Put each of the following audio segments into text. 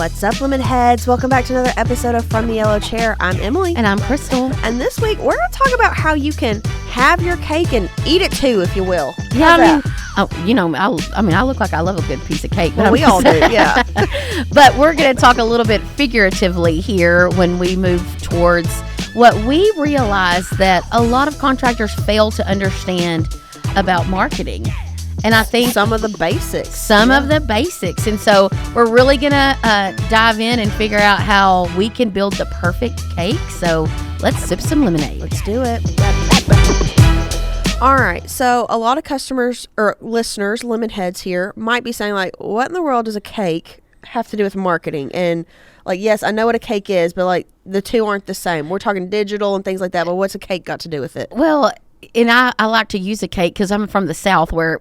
What's up, lemon heads? Welcome back to another episode of From the Yellow Chair. I'm Emily. And I'm Crystal. And this week, we're going to talk about how you can have your cake and eat it too, if you will. Yeah, I look like I love a good piece of cake. Well, we all do, yeah. But we're going to talk a little bit figuratively here when we move towards what we realize that a lot of contractors fail to understand about marketing. And I think some of the basics. Of the basics. And so we're really going to dive in and figure out how we can build the perfect cake. So let's sip some lemonade. Let's do it. All right. So a lot of customers or listeners, lemon heads here, might be saying like, what in the world does a cake have to do with marketing? And like, yes, I know what a cake is, but like the two aren't the same. We're talking digital and things like that. But what's a cake got to do with it? Well, and I like to use a cake because I'm from the South where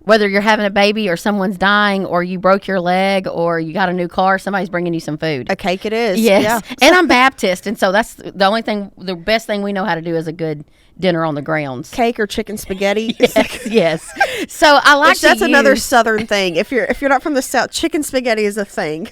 whether you're having a baby or someone's dying or you broke your leg or you got a new car, somebody's bringing you some food. A cake it is. Yes. Yeah. And I'm Baptist. And so that's the best thing we know how to do is a good dinner on the grounds. Cake or chicken spaghetti. Yes. So I like that's another Southern thing. If you're not from the South, chicken spaghetti is a thing.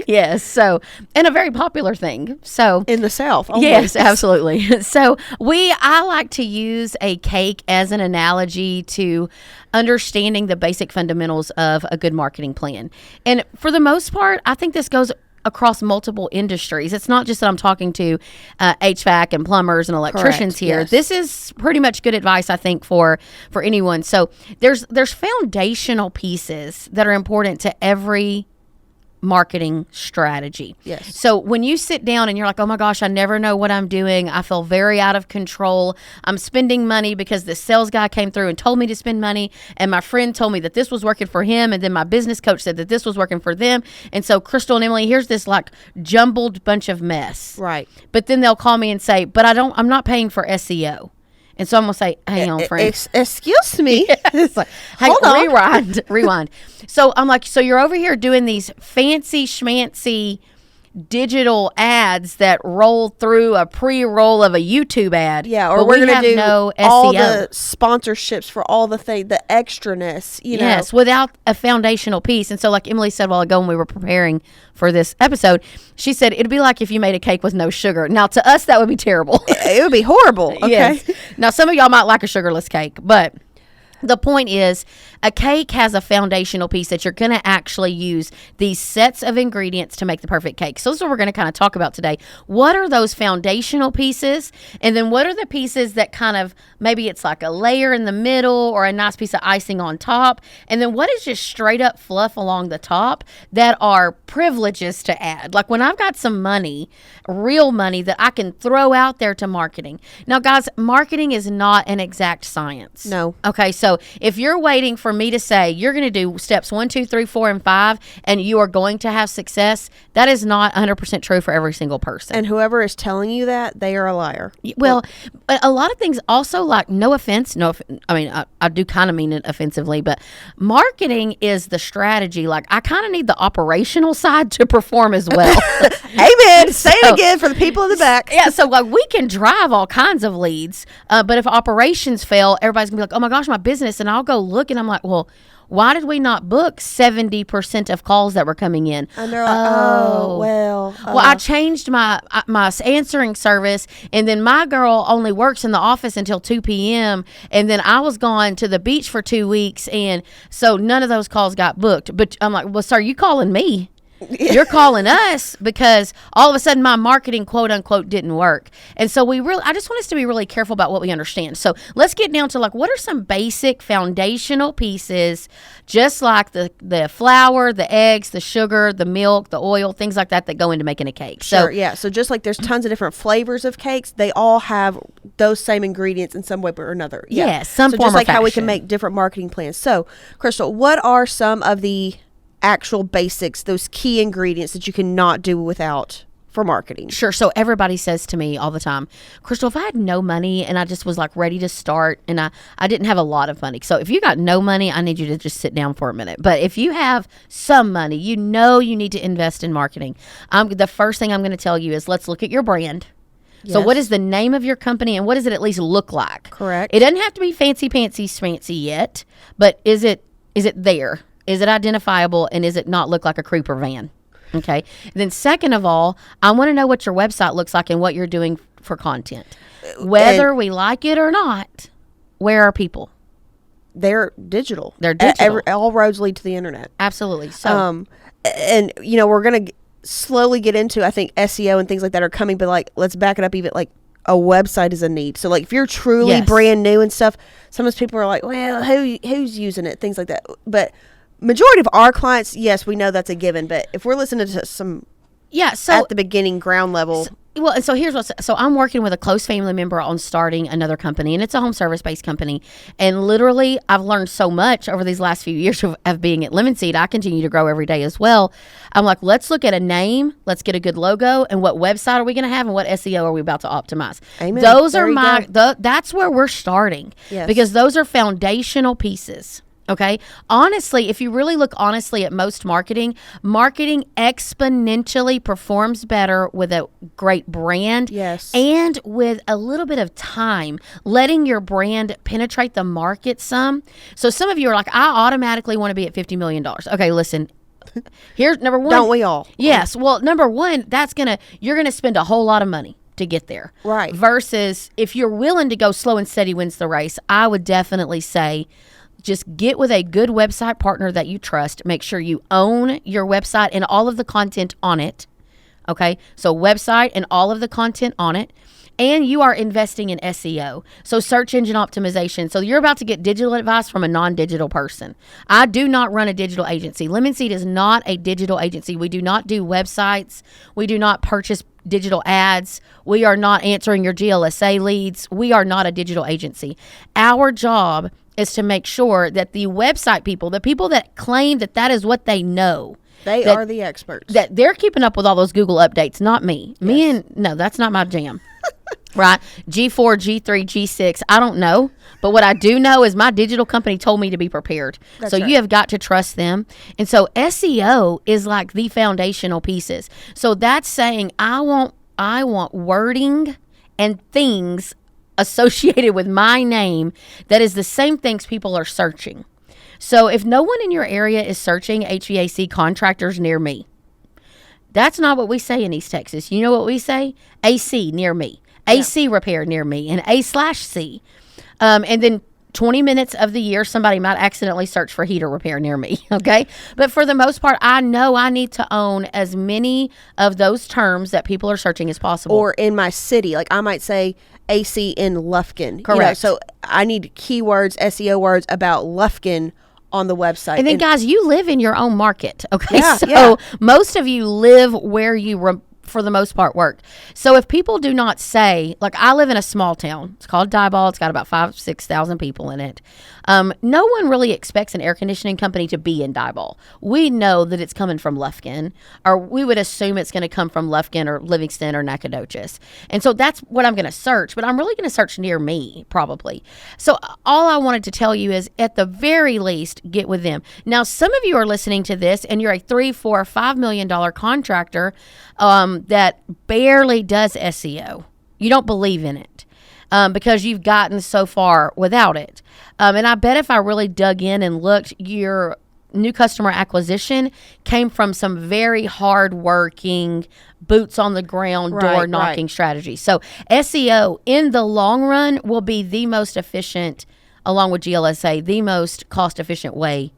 Yes. So, and a very popular thing. So in the South. Almost. Yes, absolutely. So I like to use a cake as an analogy to understanding the basic fundamentals of a good marketing plan. And for the most part, I think this goes across multiple industries. It's not just that I'm talking to HVAC and plumbers and electricians. Correct, here. Yes. This is pretty much good advice, I think, for anyone. So there's foundational pieces that are important to every marketing strategy. Yes. So when you sit down and you're like, oh my gosh, I never know what I'm doing. I feel very out of control. I'm spending money because the sales guy came through and told me to spend money. And my friend told me that this was working for him. And then my business coach said that this was working for them. And so Crystal and Emily, here's this like jumbled bunch of mess. Right. But then they'll call me and say, but I'm not paying for SEO. And so I'm going to say, hang on, friend. Excuse me. It's like, hey, hold on. Rewind. So I'm like, so you're over here doing these fancy schmancy digital ads that roll through a pre-roll of a YouTube ad. Yeah, or we're going to do no all SEO. the sponsorships for all the extraness, you know. Yes, without a foundational piece. And so like Emily said a while ago when we were preparing for this episode, she said it'd be like if you made a cake with no sugar. Now to us, that would be terrible. It would be horrible. Okay. Yes. Now some of y'all might like a sugarless cake, but the point is, a cake has a foundational piece that you're going to actually use these sets of ingredients to make the perfect cake. So this is what we're going to kind of talk about today. What are those foundational pieces? And then what are the pieces that kind of, maybe it's like a layer in the middle or a nice piece of icing on top? And then what is just straight up fluff along the top that are privileges to add? Like when I've got some money, real money that I can throw out there to marketing. Now, guys, marketing is not an exact science. No. Okay, so if you're waiting for me to say you're going to do steps 1, 2, 3, 4, and 5, and you are going to have success, that is not 100% true for every single person. And whoever is telling you that, they are a liar. Well, a lot of things also, like, no offense, I do kind of mean it offensively, but marketing is the strategy. Like, I kind of need the operational side to perform as well. Amen. Say it again for the people in the back. Yeah, so like we can drive all kinds of leads, but if operations fail, everybody's gonna be like, oh my gosh, my business, and I'll go look and I'm like, well, why did we not book 70% of calls that were coming in? And they're like, well, I changed my answering service, and then my girl only works in the office until 2 p.m. And then I was gone to the beach for 2 weeks, and so none of those calls got booked. But I'm like, well, sir, you calling me? You're calling us because all of a sudden my marketing quote unquote didn't work. And so I just want us to be really careful about what we understand. So let's get down to like, what are some basic foundational pieces, just like the flour, the eggs, the sugar, the milk, the oil, things like that go into making a cake. Sure, yeah. So just like there's tons of different flavors of cakes, they all have those same ingredients in some way or another. Yeah. Yes, some so form just like or how we fashion. can make different marketing plans. So, Crystal, what are some of the actual basics, those key ingredients that you cannot do without for marketing? Sure. So everybody says to me all the time, Crystal, if I had no money and I just was like ready to start and I didn't have a lot of money. So if you got no money, I need you to just sit down for a minute. But if you have some money, you need to invest in marketing. The first thing I'm going to tell you is let's look at your brand. Yes. So what is the name of your company and what does it at least look like? Correct. It doesn't have to be fancy yet, but is it there? Is it identifiable, and does it not look like a creeper van? Okay. Then second of all, I want to know what your website looks like and what you're doing for content. Whether we like it or not, where are people? They're digital. They're digital. All roads lead to the internet. Absolutely. So, and we're going to slowly get into, I think SEO and things like that are coming, but like, let's back it up even like a website is a need. So like if you're truly brand new and stuff, sometimes people are like, well, who's using it? Things like that. But majority of our clients, yes, we know that's a given. But if we're listening to some, so at the beginning ground level. Well, and so here's so I'm working with a close family member on starting another company, and it's a home service based company. And literally, I've learned so much over these last few years of being at Lemon Seed. I continue to grow every day as well. I'm like, let's look at a name, let's get a good logo, and what website are we going to have, and what SEO are we about to optimize? Amen. Those are that's where we're starting, because those are foundational pieces. Okay. Honestly, if you really look honestly at most marketing exponentially performs better with a great brand. Yes. And with a little bit of time, letting your brand penetrate the market some. So some of you are like, I automatically want to be at $50 million. Okay, listen. Here's number one. Don't we all? Yes. Well, number one, you're going to spend a whole lot of money to get there. Right. Versus if you're willing to go slow and steady wins the race, I would definitely say, just get with a good website partner that you trust. Make sure you own your website and all of the content on it. Okay? So website and all of the content on it. And you are investing in SEO. So search engine optimization. So you're about to get digital advice from a non-digital person. I do not run a digital agency. Lemon Seed is not a digital agency. We do not do websites. We do not purchase digital ads. We are not answering your GLSA leads. We are not a digital agency. Our job is to make sure that the website people, the people that claim that is what they know, they are the experts, that they're keeping up with all those Google updates, not me. No, that's not my jam. Right? G4, G3, G6, I don't know. But what I do know is my digital company told me to be prepared. That's so right. You have got to trust them. And so SEO is like the foundational pieces. So that's saying I want wording and things associated with my name that is the same things people are searching. So if no one in your area is searching HVAC contractors near me, that's not what we say in East Texas. You know what we say? AC near me, AC repair near me, and A/C. And then 20 minutes of the year, somebody might accidentally search for heater repair near me, okay? But for the most part, I know I need to own as many of those terms that people are searching as possible. Or in my city, like I might say AC in Lufkin. Correct. So I need keywords, SEO words about Lufkin on the website. And then, guys, you live in your own market, okay? Yeah, Most of you live where you for the most part, work. So if people do not say, like I live in a small town, it's called Diboll, it's got about 5,000-6,000 people in it. No one really expects an air conditioning company to be in Diboll. We know that it's coming from Lufkin, or we would assume it's going to come from Lufkin or Livingston or Nacogdoches. And so that's what I'm going to search, but I'm really going to search near me, probably. So all I wanted to tell you is, at the very least, get with them. Now, some of you are listening to this, and you're a $3, $4, $5 million contractor that barely does SEO. You don't believe in it. Because you've gotten so far without it. And I bet if I really dug in and looked, your new customer acquisition came from some very hard-working, boots-on-the-ground, door-knocking strategies. So SEO, in the long run, will be the most efficient, along with GLSA, the most cost-efficient way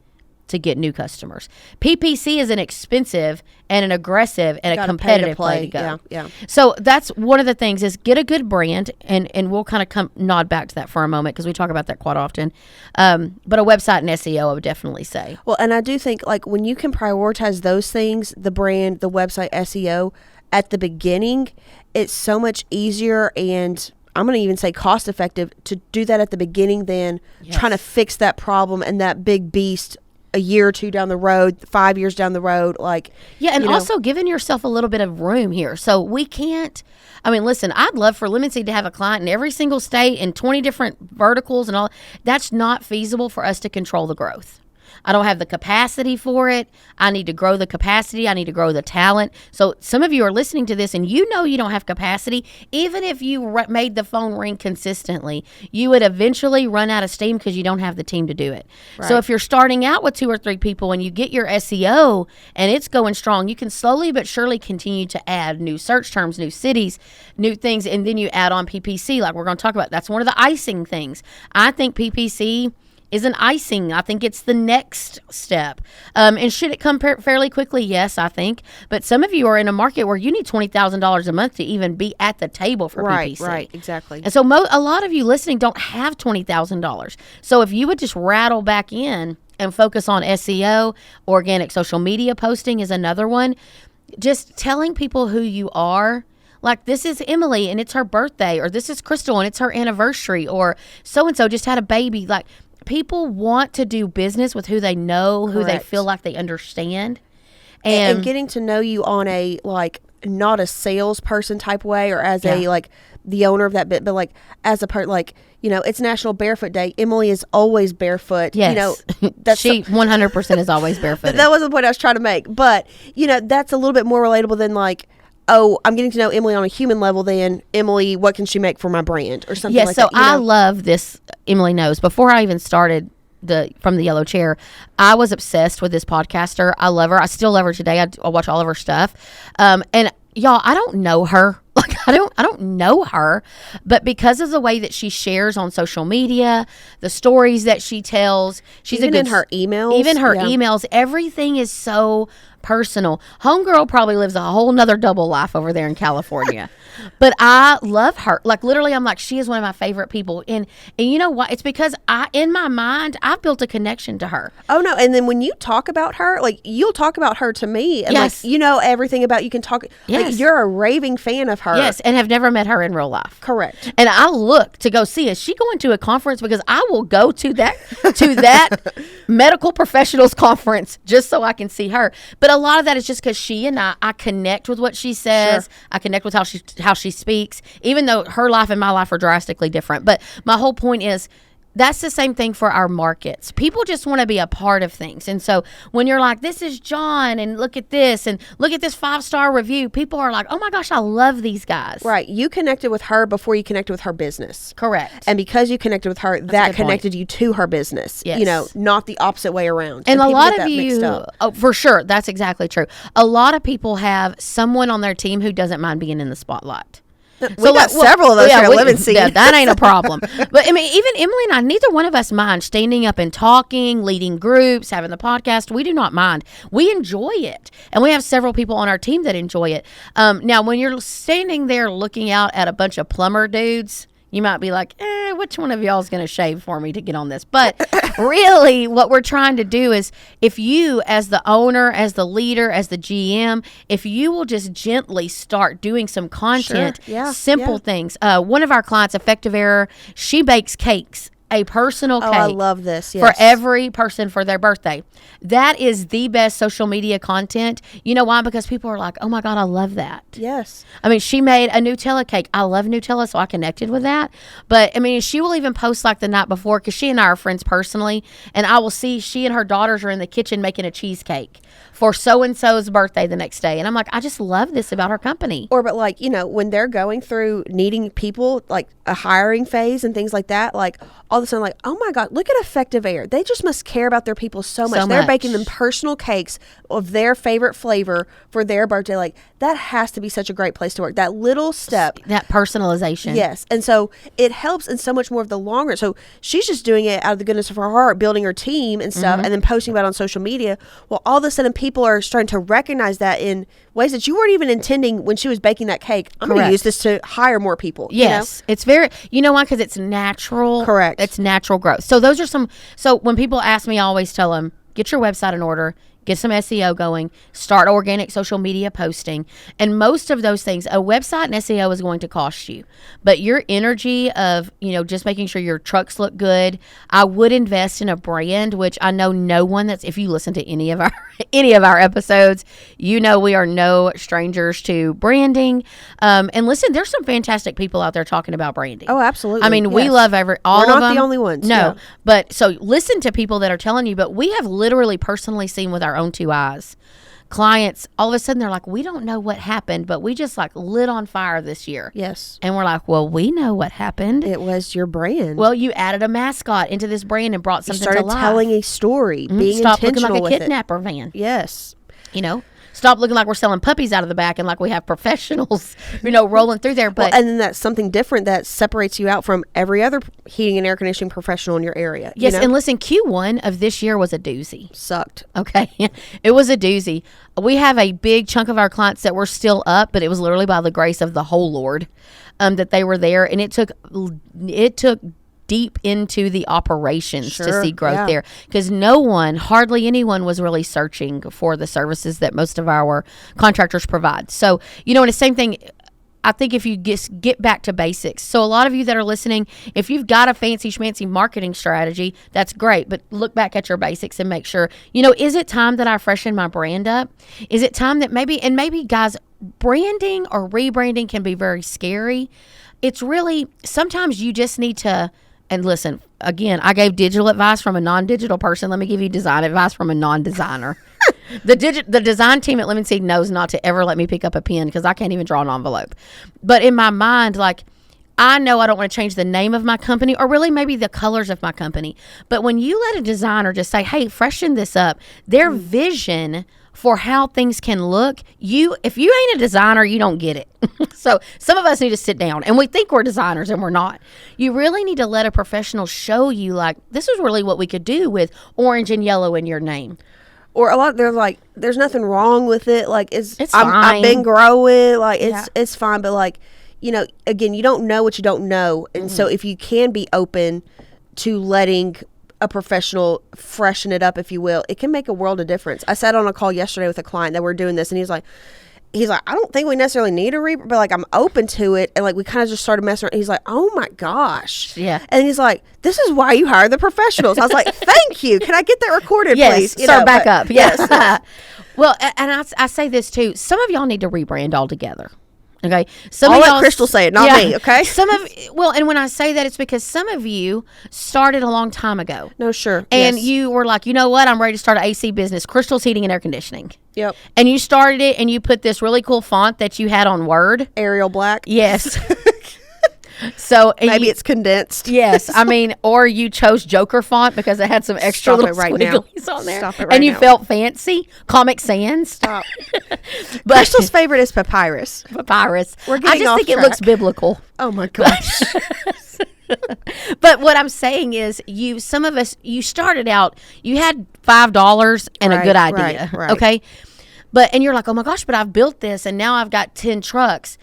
to get new customers. PPC is an expensive and an aggressive and a competitive play to go. Yeah. So that's one of the things, is get a good brand, and we'll kind of nod back to that for a moment because we talk about that quite often. But a website and SEO, I would definitely say. Well, and I do think, like, when you can prioritize those things, the brand, the website, SEO, at the beginning, it's so much easier, and I'm going to even say cost effective to do that at the beginning than trying to fix that problem and that big beast a year or two down the road, 5 years down the road, and also giving yourself a little bit of room here. So we can't, listen, I'd love for Lemon Seed to have a client in every single state in 20 different verticals and all. That's not feasible for us to control the growth. I don't have the capacity for it. I need to grow the capacity. I need to grow the talent. So some of you are listening to this and you know you don't have capacity. Even if you made the phone ring consistently, you would eventually run out of steam because you don't have the team to do it. Right. So if you're starting out with 2 or 3 people and you get your SEO and it's going strong, you can slowly but surely continue to add new search terms, new cities, new things, and then you add on PPC like we're going to talk about. That's one of the icing things. I think PPC is an icing. I think it's the next step. And should it come fairly quickly? Yes, I think. But some of you are in a market where you need $20,000 a month to even be at the table for PPC. Right, exactly. And so a lot of you listening don't have $20,000. So if you would just rattle back in and focus on SEO, organic social media posting is another one. Just telling people who you are. Like, this is Emily and it's her birthday, or this is Crystal and it's her anniversary, or so-and-so just had a baby. Like, people want to do business with who they know, who they feel like they understand. And getting to know you on a, like, not a salesperson type way or as a, like, the owner of that bit, but, like, as a part, like, you know, it's National Barefoot Day. Emily is always barefoot. Yes. You know, that's she 100% is always barefoot. That wasn't the point I was trying to make. But, you know, that's a little bit more relatable than, like, oh, I'm getting to know Emily on a human level than Emily, what can she make for my brand or something like that. So I love this. Emily knows. Before I even started from the yellow chair, I was obsessed with this podcaster. I love her. I still love her today. I watch all of her stuff. And y'all, I don't know her. Like, I don't know her, but because of the way that she shares on social media, the stories that she tells, she's in her emails. Even her emails, everything is so personal. Homegirl probably lives a whole nother double life over there in California. But I love her. Like, literally, I'm like, she is one of my favorite people. And you know what? It's because in my mind, I've built a connection to her. Oh, no. And then when you talk about her, like, you'll talk about her to me. And, yes. like, you know everything about, you can talk. Yes. Like, you're a raving fan of her. Yes. And have never met her in real life. Correct. And I look to go see, is she going to a conference? Because I will go to that medical professionals conference just so I can see her. But a lot of that is just because she and I connect with what she says. Sure. I connect with how she speaks, even though her life and my life are drastically different. But my whole point is, that's the same thing for our markets. People just want to be a part of things. And so when you're like, this is John, and look at this, and look at this 5-star review, people are like, oh my gosh, I love these guys. Right. You connected with her before you connected with her business. Correct. And because you connected with her, that connected you to her business. Yes. You know, not the opposite way around. And a lot of you, oh, for sure, that's exactly true. A lot of people have someone on their team who doesn't mind being in the spotlight. We got several of those here living scene. That ain't a problem. But I mean, even Emily and I, neither one of us mind standing up and talking, leading groups, having the podcast. We do not mind. We enjoy it. And we have several people on our team that enjoy it. Now, when you're standing there looking out at a bunch of plumber dudes, you might be like, which one of y'all is going to shave for me to get on this? But really, what we're trying to do is, if you, as the owner, as the leader, as the GM, if you will just gently start doing some content, simple things. One of our clients, Effective Error, she bakes cakes. A personal cake. Oh, I love this. Yes. For every person for their birthday. That is the best social media content. You know why? Because people are like, oh my God, I love that. Yes. I mean, she made a Nutella cake. I love Nutella, so I connected with that. But I mean, she will even post like the night before, because she and I are friends personally. And I will see she and her daughters are in the kitchen making a cheesecake for so-and-so's birthday the next day. And I'm like, I just love this about her company. Or, but like, you know, when they're going through needing people, like a hiring phase and things like that, like all of a sudden, like, oh my God, look at Effective Air. They just must care about their people so much. They're baking them personal cakes of their favorite flavor for their birthday. Like, that has to be such a great place to work. That little step. That personalization. Yes. And so it helps in so much more of the longer. So she's just doing it out of the goodness of her heart, building her team and stuff, and then posting about it on social media. Well, all of a sudden people are starting to recognize that in ways that you weren't even intending when she was baking that cake. I'm going to use this to hire more people. Yes. You know? It's very, you know why? Because it's natural. Correct. It's natural growth. So those are so when people ask me, I always tell them, get your website in order, get some SEO going, start organic social media posting. And most of those things, a website and SEO is going to cost you. But your energy of, just making sure your trucks look good, I would invest in a brand, which I know no one that's, if you listen to any of our episodes, we are no strangers to branding. And listen, there's some fantastic people out there talking about branding. Oh, absolutely. I mean, we love all We're of not them. the only ones. No. Yeah. But so listen to people that are telling you, but we have literally personally seen with our own two eyes, clients, all of a sudden they're like, we don't know what happened, but we just like lit on fire this year. Yes. And we're like, well, we know what happened. It was your brand. Well, you added a mascot into this brand and brought something to life. You started telling a story, being Stop looking intentional like a with kidnapper van. Yes. Stop looking like we're selling puppies out of the back and like we have professionals, rolling through there. But and then that's something different that separates you out from every other heating and air conditioning professional in your area. Yes, and listen, Q1 of this year was a doozy. Sucked. Okay. It was a doozy. We have a big chunk of our clients that were still up, but it was literally by the grace of the whole Lord that they were there. And it took deep into the operations to see growth there, because hardly anyone was really searching for the services that most of our contractors provide. So, and the same thing, I think if you get back to basics. So a lot of you that are listening, if you've got a fancy schmancy marketing strategy, that's great, but look back at your basics and make sure, is it time that I freshen my brand up? Is it time that maybe guys, branding or rebranding can be very scary. It's really, sometimes you just need to. And listen, again, I gave digital advice from a non-digital person. Let me give you design advice from a non-designer. The design team at Lemon Seed knows not to ever let me pick up a pen because I can't even draw an envelope. But in my mind, I know I don't want to change the name of my company or really maybe the colors of my company. But when you let a designer just say, hey, freshen this up, their vision for how things can look, if you ain't a designer, you don't get it. So some of us need to sit down, and we think we're designers and we're not. You really need to let a professional show you, this is really what we could do with orange and yellow in your name. Or a lot, they're like, there's nothing wrong with it. It's fine. I've been growing. It's fine. But again, you don't know what you don't know. And so if you can be open to letting a professional freshen it up, if you will, it can make a world of difference. I sat on a call yesterday with a client that we're doing this, and he's like, I don't think we necessarily need a reaper, but I'm open to it. And we kind of just started messing around. He's like, oh my gosh. Yeah. And he's like, this is why you hire the professionals. I was like, thank you. Can I get that recorded, please? Start back up. Yes. Well, and I say this too. Some of y'all need to rebrand altogether. Okay. I'll let Crystal say it, not me. Okay. And when I say that, it's because some of you started a long time ago. No, sure. And you were like, you know what? I'm ready to start an AC business, Crystal's Heating and Air Conditioning. Yep. And you started it, and you put this really cool font that you had on Word. Arial black. Yes. So maybe it's condensed. Yes, or you chose Joker font because it had some extra little squigglies on there, and you felt fancy. Comic Sans. Stop. But Crystal's favorite is papyrus. Papyrus. We're getting off I just think track. It looks biblical. Oh my gosh. But what I'm saying is, some of us, you started out, you had $5 and a good idea, right. Okay? And you're like, oh my gosh, but I've built this, and now I've got 10 trucks.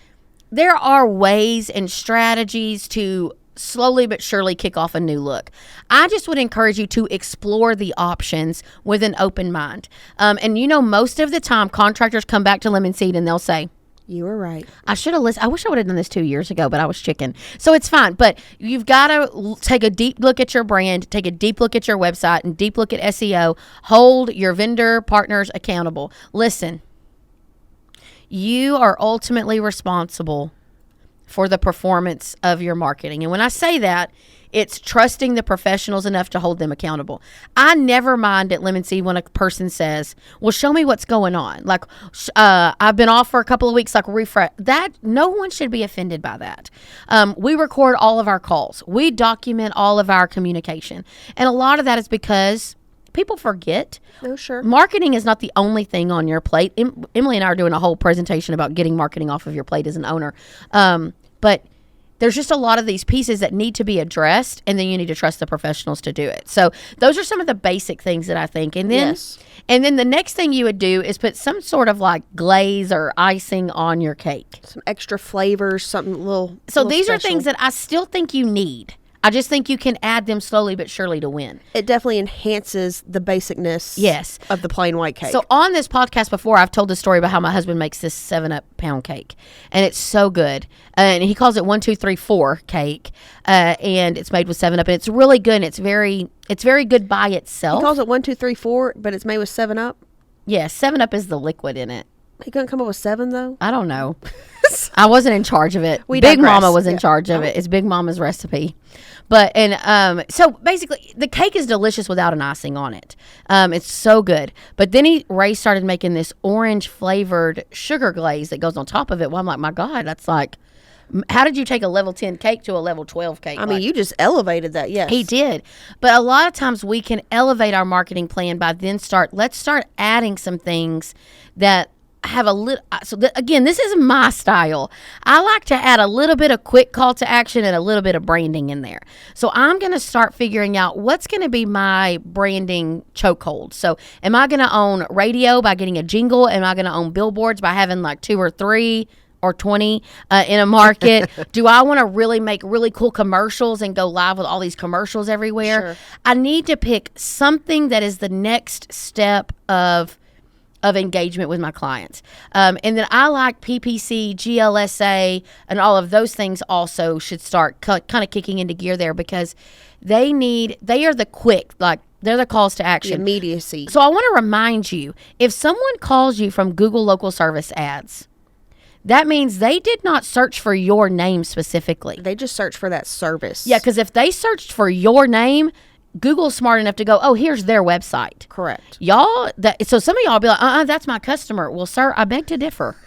There are ways and strategies to slowly but surely kick off a new look. I just would encourage you to explore the options with an open mind. And most of the time, contractors come back to Lemon Seed and they'll say, you were right. I should have listened. I wish I would have done this 2 years ago, but I was chicken. So it's fine. But you've got to take a deep look at your brand, take a deep look at your website, and deep look at SEO. Hold your vendor partners accountable. Listen. You are ultimately responsible for the performance of your marketing. And when I say that, it's trusting the professionals enough to hold them accountable. I never mind at Lemon Seed when a person says, well, show me what's going on. I've been off for a couple of weeks, refresh. That, no one should be offended by that. We record all of our calls. We document all of our communication. And a lot of that is because people forget. Oh, sure. Marketing is not the only thing on your plate. Emily and I are doing a whole presentation about getting marketing off of your plate as an owner. But there's just a lot of these pieces that need to be addressed, and then you need to trust the professionals to do it. So those are some of the basic things that I think. And then the next thing you would do is put some sort of glaze or icing on your cake. Some extra flavors, something little. So little these special. are things that I still think you need. I just think you can add them slowly but surely to win. It definitely enhances the basicness Yes. of the plain white cake. So on this podcast before, I've told the story about how my husband makes this 7-Up pound cake, and it's so good. And he calls it 1, 2, 3, 4 cake, and it's made with 7-Up, and it's really good. And it's very good by itself. He calls it 1, 2, 3, 4, but it's made with 7-Up. Yeah, 7-Up is the liquid in it. He couldn't come up with 7 though. I don't know. I wasn't in charge of it. We Big digress. Mama was in charge of it. It's Big Mama's recipe. But so basically the cake is delicious without an icing on it. It's so good. But then Ray started making this orange flavored sugar glaze that goes on top of it. Well, I'm like, my God, that's like, how did you take a level 10 cake to a level 12 cake? I mean, you just elevated that. Yes, He did. But a lot of times we can elevate our marketing plan by then let's start adding some things that have a little, again, this is my style. I like to add a little bit of quick call to action and a little bit of branding in there. So I'm going to start figuring out what's going to be my branding chokehold. So am I going to own radio by getting a jingle? Am I going to own billboards by having like 2 or 3 or 20 in a market? Do I want to really make really cool commercials and go live with all these commercials everywhere? Sure. I need to pick something that is the next step of engagement with my clients. And then I like PPC, GLSA, and all of those things also should start kind of kicking into gear there, because they are the quick, like they're the calls to the action. immediacy. So I want to remind you, if someone calls you from Google local service ads, that means they did not search for your name specifically. They just search for that service. Yeah, because if they searched for your name, Google's smart enough to go, oh, here's their website. Correct. Y'all, so some of y'all be like, that's my customer. Well, sir, I beg to differ.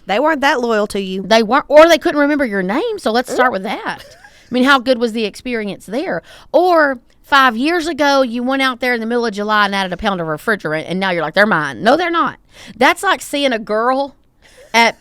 They weren't that loyal to you. They weren't, or they couldn't remember your name. So let's start with that. I mean, how good was the experience there? Or 5 years ago, you went out there in the middle of July and added a pound of refrigerant, and now you're like, they're mine. No, they're not. That's like seeing a girl at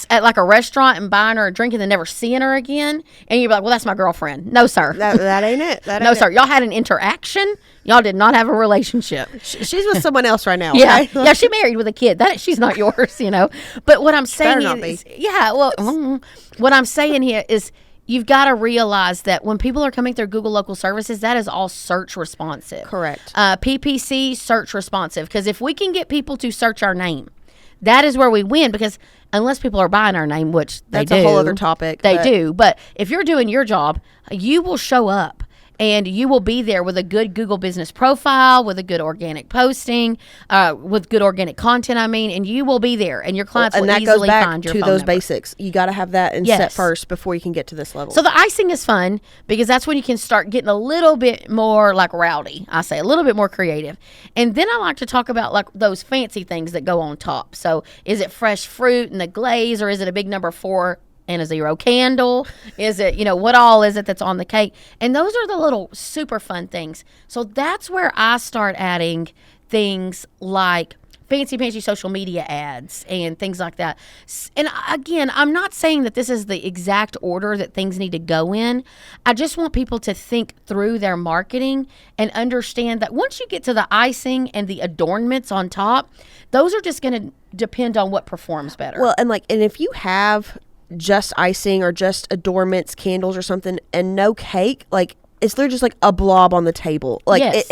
like a restaurant and buying her a drink and then never seeing her again, and you're like, well, that's my girlfriend. No, sir. That ain't it. No, sir. Y'all had an interaction. Y'all did not have a relationship. She's with someone else right now. Yeah, Okay? yeah. She married with a kid. She's not yours, you know. But what I'm saying Better not is, be. yeah. Well, what I'm saying here is, you've got to realize that when people are coming through Google local services, that is all search responsive. Correct. PPC search responsive, because if we can get people to search our name, that is where we win, because unless people are buying our name, which they do. That's a whole other topic. They do. But if you're doing your job, you will show up. And you will be there with a good Google business profile, with a good organic posting, with good organic content, and you will be there. And your clients will easily find your phone to those number. basics. You got to have that set Yes. first before you can get to this level. So the icing is fun, because that's when you can start getting a little bit more like rowdy. I say a little bit more creative. And then I like to talk about like those fancy things that go on top. So is it fresh fruit and the glaze, or is it a big number 4 and a 0 candle? Is it, what all is it that's on the cake? And those are the little super fun things. So that's where I start adding things like fancy social media ads and things like that. And again, I'm not saying that this is the exact order that things need to go in. I just want people to think through their marketing and understand that once you get to the icing and the adornments on top, those are just going to depend on what performs better. Well, and if you have just icing or just adornments, candles or something, and no cake, like it's literally just like a blob on the table. Like Yes.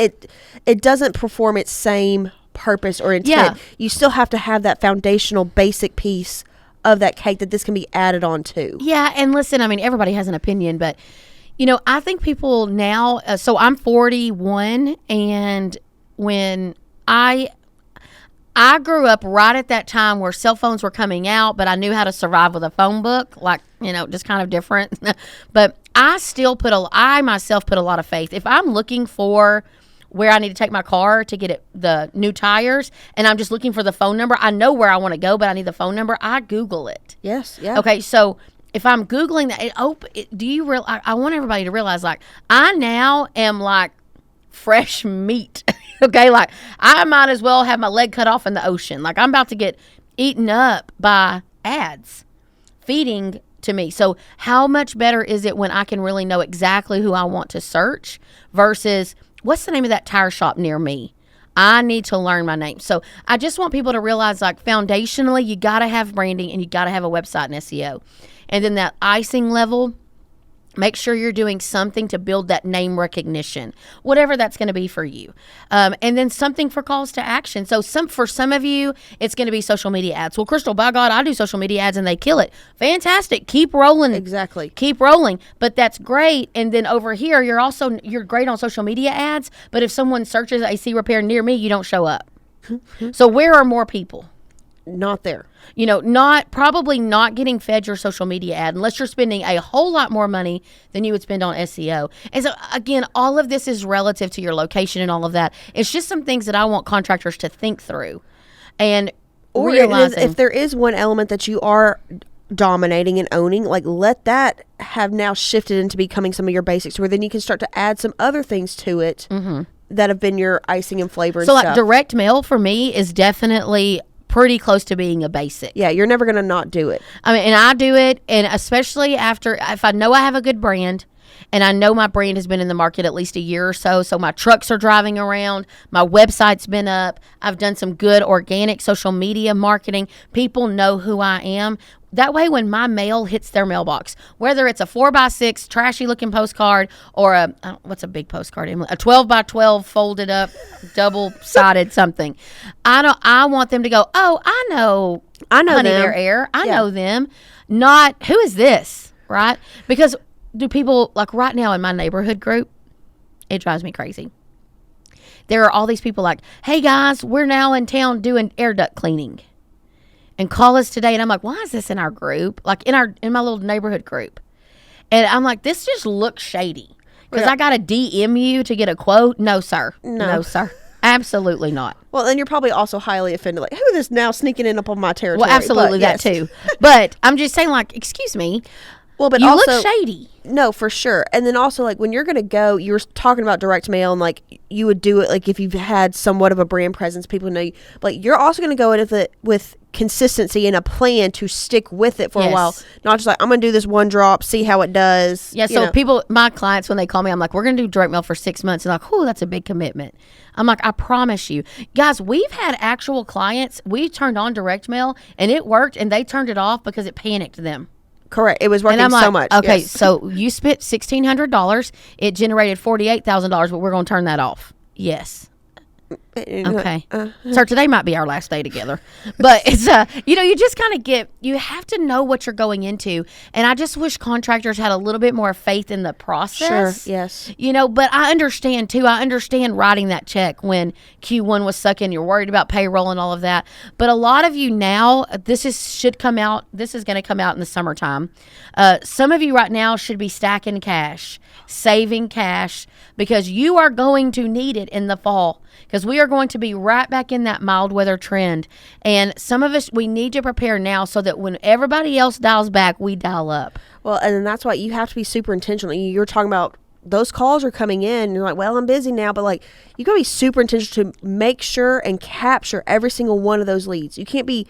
it doesn't perform its same purpose or intent. Yeah. You still have to have that foundational basic piece of that cake that this can be added on to. Yeah, and listen, everybody has an opinion, but I think people now. So I'm 41, and when I grew up right at that time where cell phones were coming out, but I knew how to survive with a phone book, like, just kind of different. But I myself put a lot of faith. If I'm looking for where I need to take my car to get the new tires, and I'm just looking for the phone number, I know where I want to go, but I need the phone number, I Google it. Yes. Yeah. Okay, so if I'm Googling that, I want everybody to realize, like, I now am like fresh meat. Okay, like I might as well have my leg cut off in the ocean. Like I'm about to get eaten up by ads feeding to me. So how much better is it when I can really know exactly who I want to search versus what's the name of that tire shop near me? I need to learn my name. So I just want people to realize, like, foundationally, you got to have branding and you got to have a website and SEO. And then that icing level, Make sure you're doing something to build that name recognition, whatever that's going to be for you. And then something for calls to action. So for some of you, it's going to be social media ads. Well, Crystal, by God, I do social media ads and they kill it. Fantastic. Keep rolling. Exactly. Keep rolling. But that's great. And then over here, you're great on social media ads. But if someone searches AC repair near me, you don't show up. So where are more people? Not there. Probably not getting fed your social media ad unless you're spending a whole lot more money than you would spend on SEO. And so, again, all of this is relative to your location and all of that. It's just some things that I want contractors to think through and realizing. If there is one element that you are dominating and owning, like let that have now shifted into becoming some of your basics, where then you can start to add some other things to it that have been your icing and flavor and so stuff. Like direct mail for me is definitely pretty close to being a basic. Yeah, you're never going to not do it. I mean, and I do it, and especially if I know I have a good brand, and I know my brand has been in the market at least a year or so my trucks are driving around, my website's been up, I've done some good organic social media marketing, people know who I am. That way, when my mail hits their mailbox, whether it's a 4x6 trashy looking postcard or what's a big postcard, Emily? A 12x12 folded up, double sided something, I want them to go, oh, I know Honey them. Bear Air, I know them. Not who is this, right? Because do people like right now in my neighborhood group? It drives me crazy. There are all these people like, hey guys, we're now in town doing air duct cleaning. And call us today. And I'm like, why is this in our group? Like in my little neighborhood group. And I'm like, this just looks shady. Because I got to DM you to get a quote. No, sir. No, sir. Absolutely not. Well, and you're probably also highly offended. Like, who is now sneaking in up on my territory? Well, absolutely that too. But I'm just saying, like, excuse me. Well, but you also, look shady. No, for sure. And then also, like, when you're going to go, you were talking about direct mail and, like, you would do it, like, if you've had somewhat of a brand presence, people know you. But you're also going to go in with consistency and a plan to stick with it for a while. Not just like, I'm going to do this one drop, see how it does. Yeah, so my clients, when they call me, I'm like, we're going to do direct mail for 6 months. And like, oh, that's a big commitment. I'm like, I promise you. Guys, we've had actual clients, we turned on direct mail, and it worked, and they turned it off because it panicked them. Correct. It was working so much. Okay, so you spent $1,600. It generated $48,000, but we're going to turn that off. Yes. Okay. So today might be our last day together. But it's you just kind of you have to know what you're going into. And I just wish contractors had a little bit more faith in the process. Sure, yes. But I understand too. I understand writing that check when Q1 was sucking, you're worried about payroll and all of that. But a lot of you now, this is going to come out in the summertime. Some of you right now should be stacking cash, saving cash, because you are going to need it in the fall. Because we are going to be right back in that mild weather trend. And some of us, we need to prepare now so that when everybody else dials back, we dial up. Well, and that's why you have to be super intentional. You're talking about those calls are coming in. And you're like, well, I'm busy now. But, like, you got to be super intentional to make sure and capture every single one of those leads. You can't be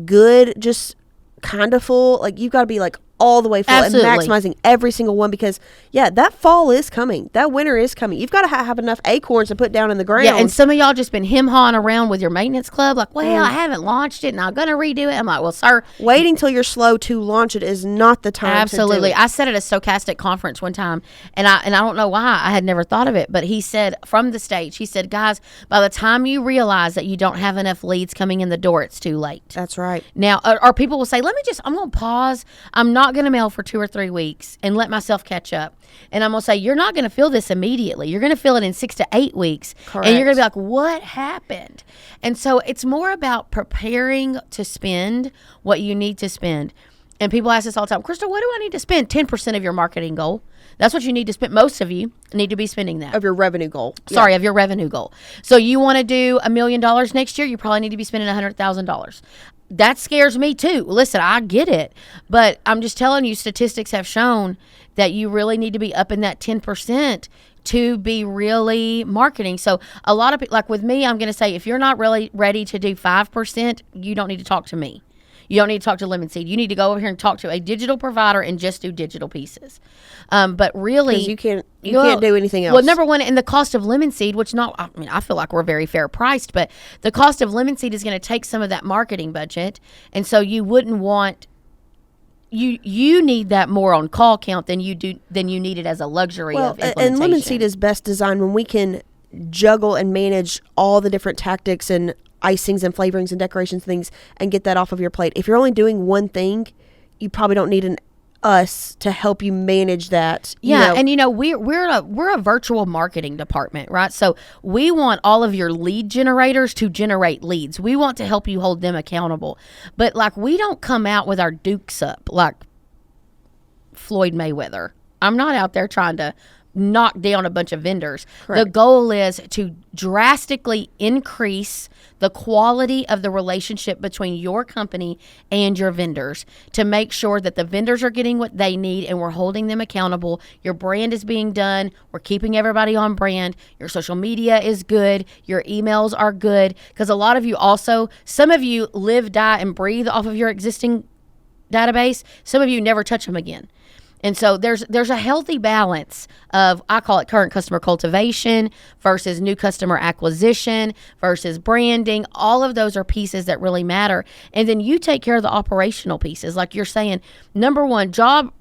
good, just kind of full. Like, you've got to be, like, all the way full. Absolutely. And maximizing every single one, because that fall is coming, that winter is coming. You've got to have enough acorns to put down in the ground. And some of y'all just been hawing around with your maintenance club like, well, I haven't launched it and I'm gonna redo it. I'm like, well, sir, waiting till you're slow to launch it is not the time. Absolutely. to do it. I said at a Stochastic conference one time, and I don't know why, I had never thought of it, but he said from the stage, he said, guys, by the time you realize that you don't have enough leads coming in the door, it's too late. That's right. Now, or people will say, I'm gonna pause, I'm not gonna mail for 2 or 3 weeks and let myself catch up. And I'm going to say, you're not going to feel this immediately. You're going to feel it in 6 to 8 weeks. Correct. And you're going to be like, what happened? And so it's more about preparing to spend what you need to spend. And people ask us all the time, Crystal, what do I need to spend? 10% of your marketing goal. That's what you need to spend. Most of you need to be spending that. Of your revenue goal. Of your revenue goal. So you want to do $1 million next year, you probably need to be spending $100,000. That scares me too. Listen, I get it. But I'm just telling you, statistics have shown that you really need to be up in that 10% to be really marketing. So a lot of people, like with me, I'm going to say, if you're not really ready to do 5%, you don't need to talk to me. You don't need to talk to Lemon Seed. You need to go over here and talk to a digital provider and just do digital pieces. But really, you can't do anything else. Well, number one, and the cost of Lemon Seed, I feel like we're very fair priced, but the cost of Lemon Seed is going to take some of that marketing budget, and so you wouldn't want you need that more on call count than you need it as a luxury of implementation. And Lemon Seed is best designed when we can juggle and manage all the different tactics and icings and flavorings and decorations things and get that off of your plate. If you're only doing one thing, you probably don't need us to help you manage that. And we're a virtual marketing department, right? So we want all of your lead generators to generate leads. We want to help you hold them accountable. But like, we don't come out with our dukes up like Floyd Mayweather. I'm not out there trying to knock down a bunch of vendors. Correct. The goal is to drastically increase the quality of the relationship between your company and your vendors, to make sure that the vendors are getting what they need and we're holding them accountable. Your brand is being done. We're keeping everybody on brand. Your social media is good. Your emails are good. Because a lot of you also, some of you live, die, and breathe off of your existing database. Some of you never touch them again. And so there's a healthy balance of, I call it current customer cultivation versus new customer acquisition versus branding. All of those are pieces that really matter. And then you take care of the operational pieces. Like you're saying, job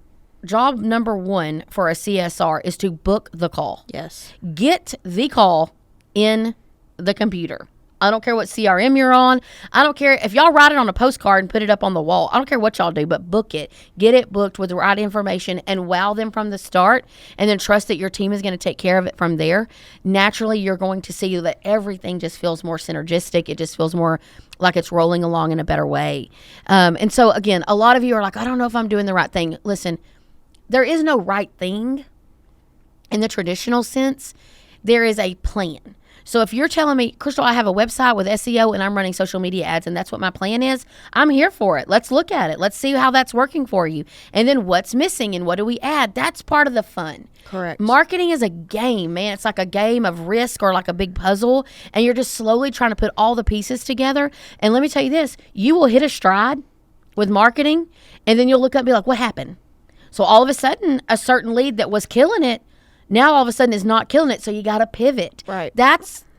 number one for a CSR is to book the call. Yes. Get the call in the computer. I don't care what CRM you're on. I don't care if y'all write it on a postcard and put it up on the wall. I don't care what y'all do, but book it. Get it booked with the right information and wow them from the start, and then trust that your team is going to take care of it from there. Naturally, you're going to see that everything just feels more synergistic. It just feels more like it's rolling along in a better way. And so, again, a lot of you are like, I don't know if I'm doing the right thing. Listen, there is no right thing in the traditional sense. There is a plan. So if you're telling me, Crystal, I have a website with SEO and I'm running social media ads and that's what my plan is, I'm here for it. Let's look at it. Let's see how that's working for you. And then what's missing and what do we add? That's part of the fun. Correct. Marketing is a game, man. It's like a game of Risk or like a big puzzle. And you're just slowly trying to put all the pieces together. And let me tell you this, you will hit a stride with marketing and then you'll look up and be like, what happened? So all of a sudden, a certain lead that was killing it, now all of a sudden is not killing it, so you got to pivot. Right.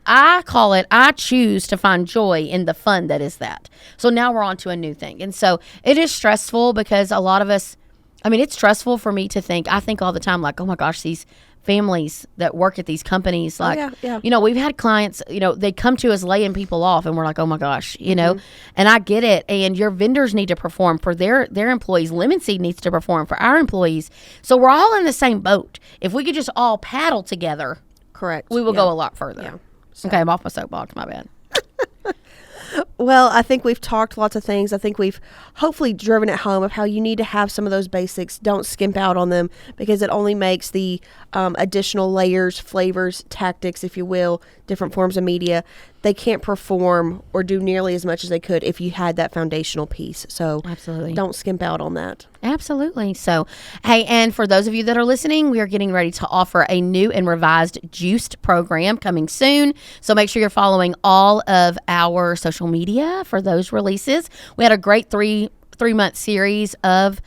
I call it, I choose to find joy in the fun that is that. So now we're on to a new thing. And so it is stressful because a lot of us, it's stressful for me to think, I think all the time like, oh my gosh, these families that work at these companies, like, we've had clients, they come to us laying people off and we're like, oh my gosh, and I get it. And your vendors need to perform for their employees. Lemon Seed needs to perform for our employees. So we're all in the same boat. If we could just all paddle together, correct, we will go a lot further. Yeah. So. Okay, I'm off my soapbox, my bad. Well, I think we've talked lots of things. I think we've hopefully driven it home of how you need to have some of those basics. Don't skimp out on them because it only makes the additional layers, flavors, tactics, if you will, different forms of media. They can't perform or do nearly as much as they could if you had that foundational piece. So absolutely, don't skimp out on that. Absolutely. So, hey, and for those of you that are listening, we are getting ready to offer a new and revised Juiced program coming soon. So make sure you're following all of our social media for those releases. We had a great three-month series of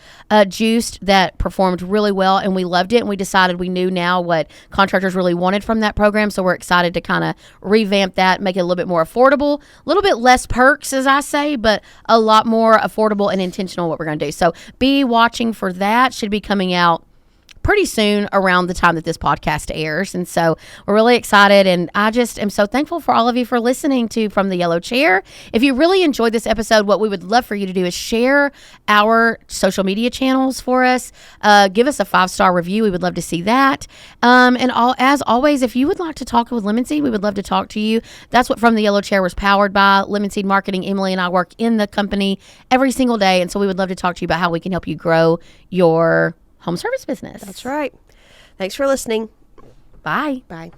Juiced that performed really well, and we loved it, and we decided we knew now what contractors really wanted from that program, so we're excited to kind of revamp that, make it a little bit more affordable, a little bit less perks, as I say, but a lot more affordable and intentional what we're going to do. So be watching for that. Should be coming out pretty soon around the time that this podcast airs. And so we're really excited. And I just am so thankful for all of you for listening to From the Yellow Chair. If you really enjoyed this episode, what we would love for you to do is share our social media channels for us. Give us a 5-star review. We would love to see that. As always, if you would like to talk with Lemon Seed, we would love to talk to you. That's what From the Yellow Chair was powered by. Lemon Seed Marketing. Emily and I work in the company every single day. And so we would love to talk to you about how we can help you grow your home service business. That's right. Thanks for listening. Bye. Bye.